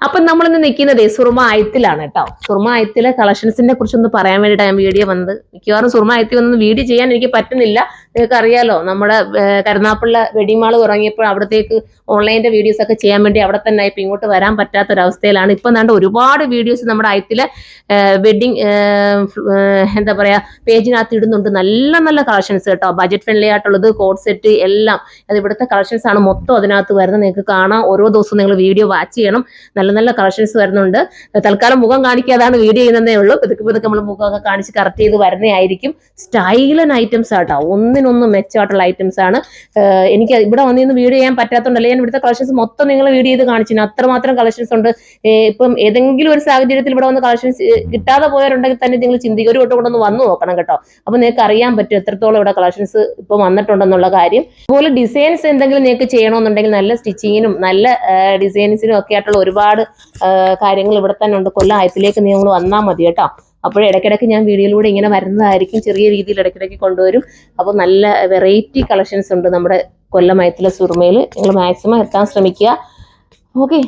അപ്പൊ നമ്മളിന്ന് നിൽക്കുന്നത് സുറുമ ആയത്തിലാണ് കേട്ടോ. സുറുമ ആയത്തിലെ കളക്ഷൻസിനെ കുറിച്ചൊന്ന് പറയാൻ വേണ്ടിയിട്ടാണ് ഞാൻ വീഡിയോ വന്നത്. മിക്കവാറും സുറുമ ആയത്തിൽ ഒന്നും വീഡിയോ ചെയ്യാൻ എനിക്ക് പറ്റുന്നില്ല. നിങ്ങൾക്ക് അറിയാലോ, നമ്മുടെ കരുനാപ്പള്ള വെഡിങ് മാൾ തുടങ്ങിയപ്പോൾ അവിടത്തേക്ക് ഓൺലൈൻ്റെ വീഡിയോസ് ഒക്കെ ചെയ്യാൻ വേണ്ടി അവിടെ തന്നെ ഇപ്പം ഇങ്ങോട്ട് വരാൻ പറ്റാത്തൊരവസ്ഥയിലാണ്. ഇപ്പം എന്താണ്ട് ഒരുപാട് വീഡിയോസ് നമ്മുടെ ആയത്തിലെ വെഡിങ് എന്താ പറയാ പേജിനകത്ത് ഇടുന്നുണ്ട്. നല്ല നല്ല കളക്ഷൻസ് കേട്ടോ, ബജറ്റ് ഫ്രണ്ട്ലി ആയിട്ടുള്ളത്, കോഡ് സെറ്റ് എല്ലാം. അത് ഇവിടുത്തെ കളക്ഷൻസ് ആണ് മൊത്തം അതിനകത്ത് വരുന്നത്. നിങ്ങൾക്ക് കാണാം, ഓരോ ദിവസവും നിങ്ങൾ വീഡിയോ വാച്ച് ചെയ്യണം. നല്ല നല്ല കളക്ഷൻസ് വരുന്നുണ്ട്. തൽക്കാലം മുഖം കാണിക്കാതാണ് വീഡിയോ ചെയ്യുന്നതേ ഉള്ളൂ. പതുക്കെ നമ്മൾ മുഖമൊക്കെ കാണിച്ച് കറക്റ്റ് ചെയ്ത് വരുന്നതായിരിക്കും. സ്റ്റൈലൻ ഐറ്റംസ് ആട്ടോ, ഒന്നിനൊന്നും മെച്ചമായിട്ടുള്ള ഐറ്റംസ് ആണ്. എനിക്ക് ഇവിടെ വന്നിന്ന് വീഡിയോ ചെയ്യാൻ പറ്റാത്തതുകൊണ്ടല്ലേ ഞാൻ ഇവിടുത്തെ കളക്ഷൻസ് മൊത്തം നിങ്ങൾ വീഡിയോ ചെയ്ത് കാണിച്ചു. അത്രമാത്രം കളക്ഷൻസ് ഉണ്ട്. ഇപ്പം ഏതെങ്കിലും ഒരു സാഹചര്യത്തിൽ ഇവിടെ വന്ന് കളക്ഷൻസ് കിട്ടാതെ പോയവരുണ്ടെങ്കിൽ തന്നെ നിങ്ങൾ ചിന്തിക്കുക, ഒരു വട്ടം കൂടെ ഒന്ന് വന്നു നോക്കണം കേട്ടോ. അപ്പൊ നിങ്ങൾക്ക് അറിയാൻ പറ്റും എത്രത്തോളം ഇവിടെ കളക്ഷൻസ് ഇപ്പൊ വന്നിട്ടുണ്ടെന്നുള്ള കാര്യം. അതുപോലെ ഡിസൈൻസ് എന്തെങ്കിലും നിങ്ങൾക്ക് ചെയ്യണമെന്നുണ്ടെങ്കിൽ നല്ല സ്റ്റിച്ചിങ്ങിനും നല്ല ഡിസൈൻസിനും ഒക്കെ ആയിട്ടുള്ള ഒരുപാട് കാര്യങ്ങൾ ഇവിടെ തന്നെ ഉണ്ട്. കൊല്ലം ആയത്തിലേക്ക് നിങ്ങൾ വന്നാൽ മതി കേട്ടോ. അപ്പോൾ ഇടയ്ക്കിടയ്ക്ക് ഞാൻ വീഡിയോയിലൂടെ ഇങ്ങനെ വരുന്നതായിരിക്കും, ചെറിയ രീതിയിൽ ഇടയ്ക്കിടയ്ക്ക് കൊണ്ടുവരും. അപ്പോൾ നല്ല വെറൈറ്റി കളക്ഷൻസ് ഉണ്ട് നമ്മുടെ കൊല്ലം ആയത്തിലെ സുറുമയിൽ. നിങ്ങൾ മാക്സിമം എത്താൻ ശ്രമിക്കുക. ഓക്കെ.